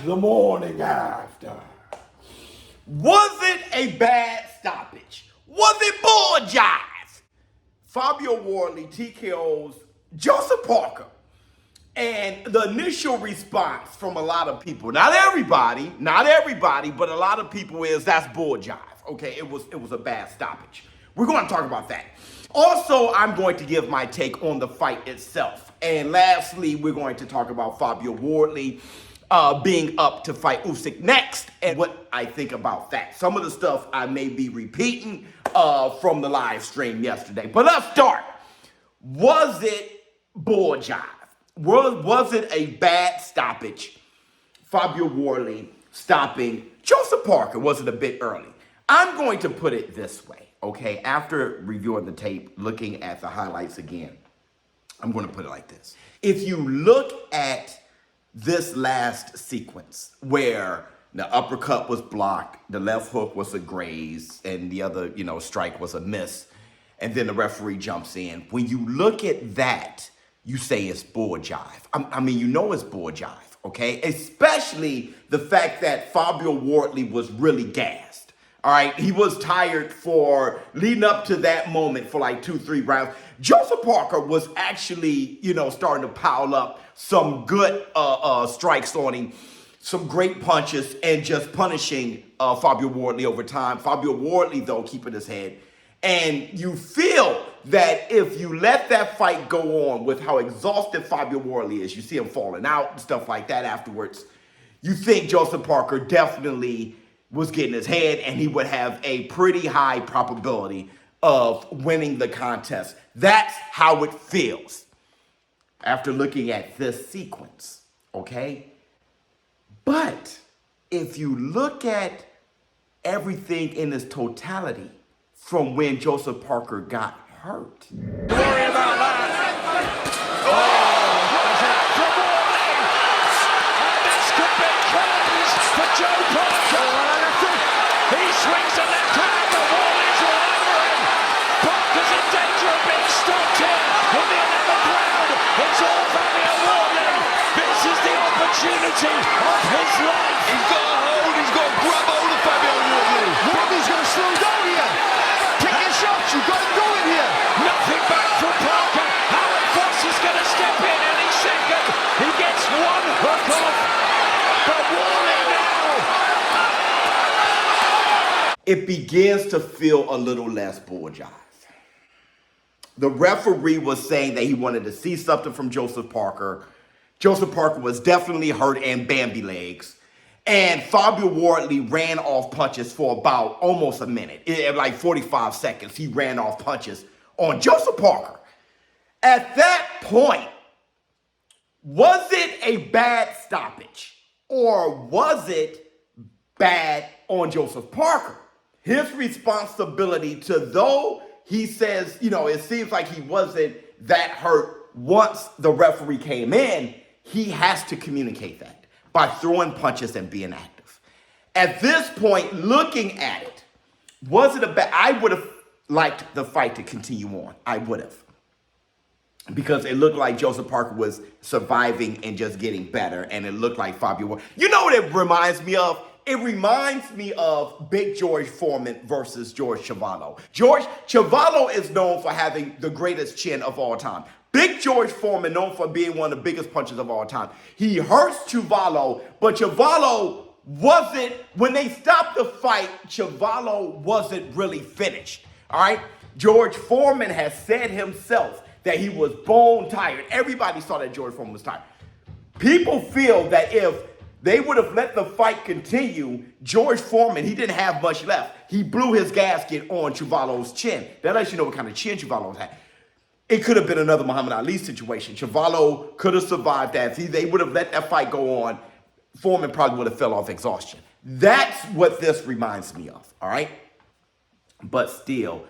the morning after. Was it a bad stoppage? Was it bull jive? Fabio Wardley TKO's Joseph Parker. And the initial response from a lot of people, not everybody, but a lot of people is that's bull jive. Okay, it was a bad stoppage. We're going to talk about that. Also, I'm going to give my take on the fight itself. And lastly, we're going to talk about Fabio Wardley being up to fight Usyk next and what I think about that. Some of the stuff I may be repeating from the live stream yesterday. But let's start. Was it bull jive? Was it a bad stoppage? Fabio Wardley stopping Joseph Parker. Was it a bit early? I'm going to put it this way, okay? After reviewing the tape, looking at the highlights again, I'm going to put it like this. If you look at this last sequence where the uppercut was blocked, the left hook was a graze, and the other, strike was a miss, and then the referee jumps in. When you look at that, you say it's bull jive. I mean, it's bull jive, okay? Especially the fact that Fabio Wardley was really gassed, all right? He was tired for leading up to that moment for like 2-3 rounds. Joseph Parker was actually, starting to pile up some good strikes on him, some great punches, and just punishing Fabio Wardley over time. Fabio Wardley, though, keeping his head. And you feel that if you let that fight go on with how exhausted Fabio Wardley is, you see him falling out and stuff like that afterwards, you think Joseph Parker definitely was getting his head and he would have a pretty high probability of winning the contest. That's how it feels after looking at this sequence, okay? But if you look at everything in its totality, from when Joseph Parker got hurt. Worry about that. Oh, from Wardley. And this could be cards for Joe Parker. He swings a left hand, but Wardley's all over him. Parker's in danger of being stopped here in the 11th round. It's all Fabio Wardley. This is the opportunity of his life. He's got a hold, he's got to grab hold of Fabio Wardley. Wardley's going to slow down here. Take your shots, you've got to go in here. Nothing back from Parker. Howard Foss is going to step in any second. He gets one hook off. But Wardley now. It begins to feel a little less bull jive. The referee was saying that he wanted to see something from Joseph Parker. Joseph Parker was definitely hurt and Bambi legs. And Fabio Wardley ran off punches for about almost a minute. Like 45 seconds, he ran off punches on Joseph Parker. At that point, was it a bad stoppage? Or was it bad on Joseph Parker? His responsibility to, though he says, it seems like he wasn't that hurt once the referee came in, he has to communicate that by throwing punches and being active. At this point, looking at it, was it a bad? I would have liked the fight to continue on. I would have. Because it looked like Joseph Parker was surviving and just getting better, and it looked like Fabio. You know what it reminds me of? It reminds me of Big George Foreman versus George Chuvalo. George Chuvalo is known for having the greatest chin of all time. Big George Foreman, known for being one of the biggest punchers of all time. He hurts Chuvalo, but Chuvalo wasn't, when they stopped the fight, Chuvalo wasn't really finished, all right? George Foreman has said himself that he was bone tired. Everybody saw that George Foreman was tired. People feel that if they would have let the fight continue, George Foreman, he didn't have much left. He blew his gasket on Chuvalo's chin. That lets you know what kind of chin Chuvalo had. It could have been another Muhammad Ali situation. Chuvalo could have survived that. If they would have let that fight go on, Foreman probably would have fell off exhaustion. That's what this reminds me of, all right? But still,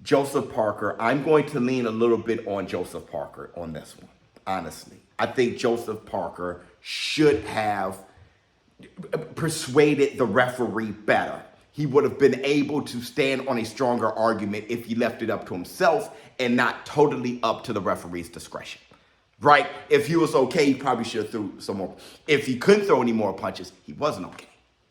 Joseph Parker, I'm going to lean a little bit on Joseph Parker on this one, honestly. I think Joseph Parker should have persuaded the referee better. He would have been able to stand on a stronger argument if he left it up to himself and not totally up to the referee's discretion. right? If he was okay, he probably should have threw some more. If he couldn't throw any more punches, he wasn't okay.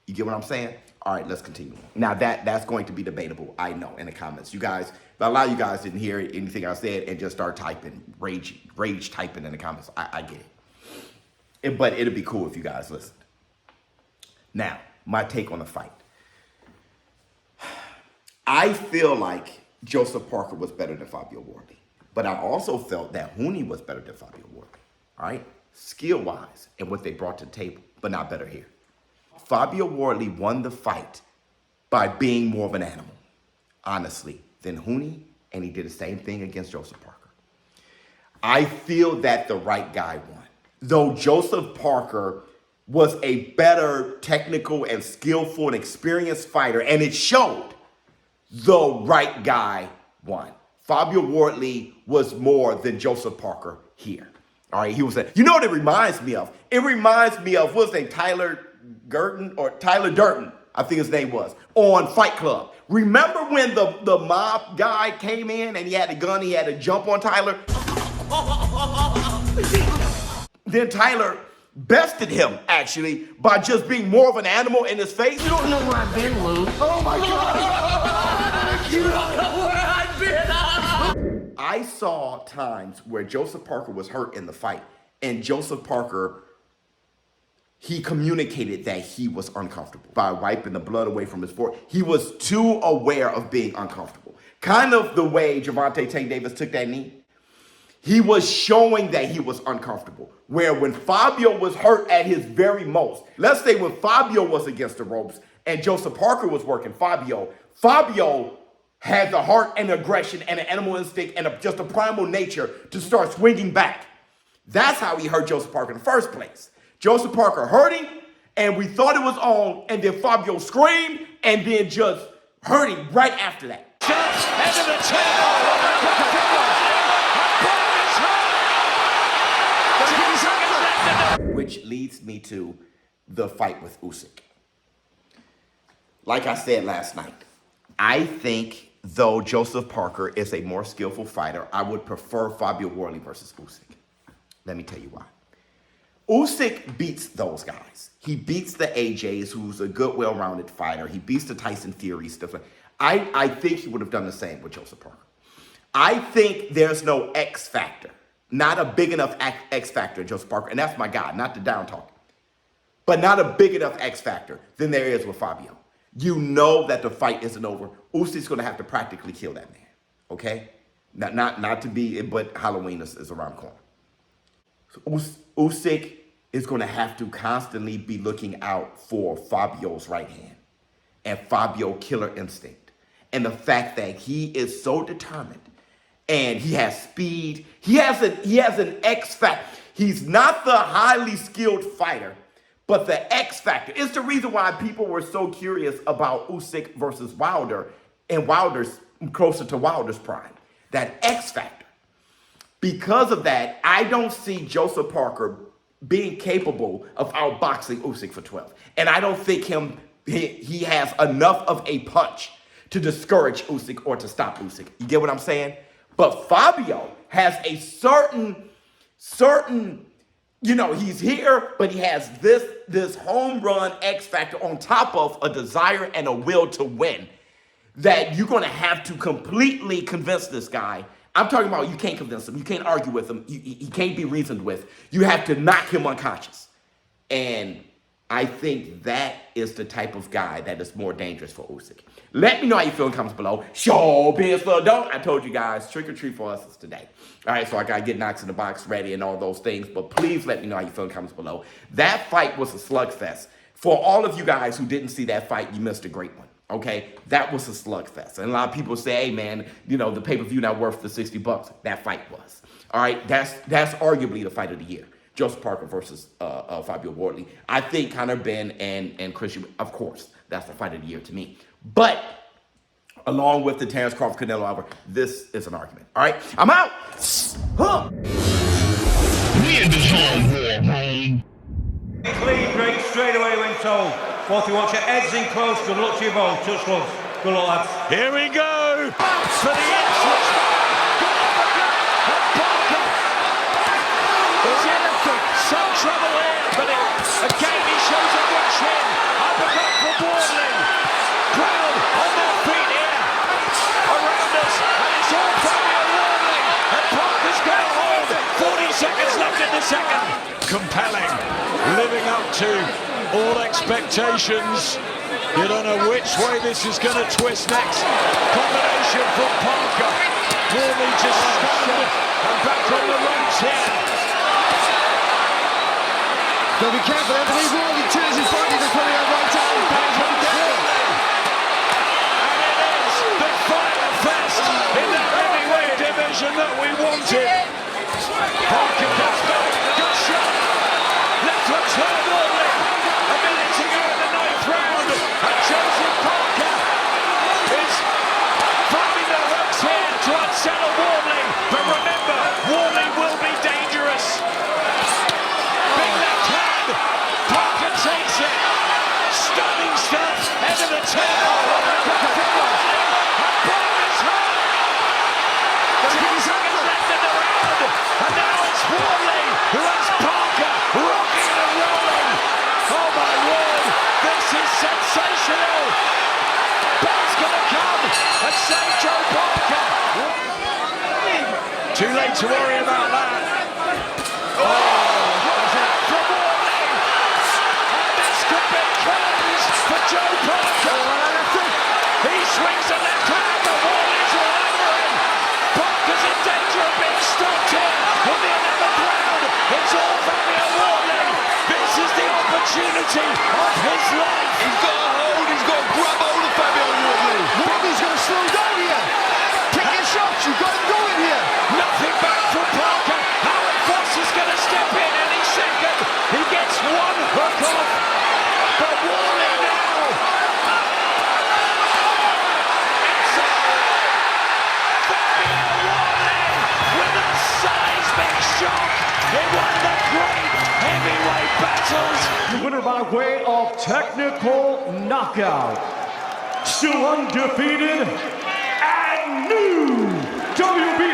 You get what I'm saying? All right, let's continue. Now that's going to be debatable, I know, in the comments. You guys, but a lot of you guys didn't hear anything I said and just start typing, rage typing in the comments. I get it. But it'd be cool if you guys listened. Now, my take on the fight. I feel like Joseph Parker was better than Fabio Wardley. But I also felt that Huni was better than Fabio Wardley. All right? Skill-wise and what they brought to the table, but not better here. Fabio Wardley won the fight by being more of an animal, honestly, than Huni, and he did the same thing against Joseph Parker. I feel that the right guy won. Though Joseph Parker was a better technical and skillful and experienced fighter, and it showed, the right guy won. Fabio Wardley was more than Joseph Parker here. All right, he was you know what it reminds me of? It reminds me of, what's his name, Tyler Durden, I think his name was, on Fight Club. Remember when the mob guy came in and he had a gun, he had to jump on Tyler? Then Tyler bested him, actually, by just being more of an animal in his face. You don't know where I've been, Lou. Oh my God! You don't know where I've been. I saw times where Joseph Parker was hurt in the fight, and Joseph Parker, he communicated that he was uncomfortable by wiping the blood away from his forehead. He was too aware of being uncomfortable. Kind of the way Gervonta Tank Davis took that knee. He was showing that he was uncomfortable. Where when Fabio was hurt at his very most, let's say when Fabio was against the ropes and Joseph Parker was working Fabio had the heart and aggression and an animal instinct and just a primal nature to start swinging back. That's how he hurt Joseph Parker in the first place. Joseph Parker hurt him, and we thought it was on, and then Fabio screamed, and then just hurt him right after that. Which leads me to the fight with Usyk. Like I said last night, I think though Joseph Parker is a more skillful fighter, I would prefer Fabio Wardley versus Usyk. Let me tell you why. Usyk beats those guys. He beats the AJs, who's a good, well-rounded fighter. He beats the Tyson Fury stuff. I think he would have done the same with Joseph Parker. I think there's no X factor. Not a big enough X factor in Joseph Parker, and that's my guy, not the down talk. But not a big enough X factor than there is with Fabio. You know that the fight isn't over. Usyk's going to have to practically kill that man, okay? Not to be, but Halloween is around the corner. So Usyk is going to have to constantly be looking out for Fabio's right hand and Fabio killer instinct. And the fact that he is so determined and he has speed. He has an X factor. He's not the highly skilled fighter, but the X factor. It's the reason why people were so curious about Usyk versus Wilder, and Wilder's closer to Wilder's prime. That X factor. Because of that, I don't see Joseph Parker being capable of outboxing Usyk for 12. And I don't think he has enough of a punch to discourage Usyk or to stop Usyk. You get what I'm saying? But Fabio has a certain, he's here, but he has this home run X factor on top of a desire and a will to win that you're going to have to completely convince this guy. I'm talking about you can't convince him. You can't argue with him. He can't be reasoned with. You have to knock him unconscious. And I think that is the type of guy that is more dangerous for Usyk. Let me know how you feel in the comments below. ShowBizz, don't. I told you guys, trick or treat for us is today. All right, so I got to get Knocks in the Box ready and all those things. But please let me know how you feel in the comments below. That fight was a slugfest. For all of you guys who didn't see that fight, you missed a great one. Okay, that was a slugfest. And a lot of people say, hey, man, the pay-per-view not worth the $60. That fight was. All right, that's arguably the fight of the year. Joseph Parker versus Fabio Wardley. I think Conor Ben and Christian, of course, that's the fight of the year to me. But along with the Terrence Crawford Canelo Álvarez, this is an argument. All right, I'm out. Huh. We in this home war, man. Clean break straight away when told. Both you watch your heads in close. Good luck to you both. Touch gloves. Good luck, lads. Here we go. For the but again he shows a good chin. Uppercut for Wardley. Crowd on their feet here around us, and it's all Fabio Wardley. And Parker's going home. 40 seconds left in the second. Compelling, living up to all expectations. You don't know which way this is going to twist next. Combination from Parker. Wardley just stunned and back on the ropes here. So be careful, I believe Wardley turns his body to put it on right hand. And it is the final fest in the heavyweight division that we wanted. Parker gets back, good shot. Left hook to Wardley. A minute to go in the 9th round. And Joseph Parker is finding the hooks here to unsettle Wardley. But remember, Wardley will be dangerous. Big left hand. Parker takes it. Stunning stuff. End of the table. And Parker's hurt. 10 seconds left in the round. And now it's Wardley who has Parker rocking and rolling. Oh my word, this is sensational. Ben's gonna come and save Joe Parker. Too late to worry about that. From Wardley. And this could be curtains for Joe Parker. He swings a left hand, but Wardley's all over him. Parker's in danger of being stopped here in the 11th round. It's all Fabio Wardley. This is the opportunity of his life. He's got a hold, he's got to grab hold of Fabio Wardley. Wardley's going to slow down here. Pick your shots, you've got to go in here. Nothing back from Parker. Howard Foss is going to step in any second. He gets one hook off. But Wardley now. It's Fabio Wardley with a seismic shock in one of the great heavyweight battles. The winner by way of technical knockout, still undefeated and new WBC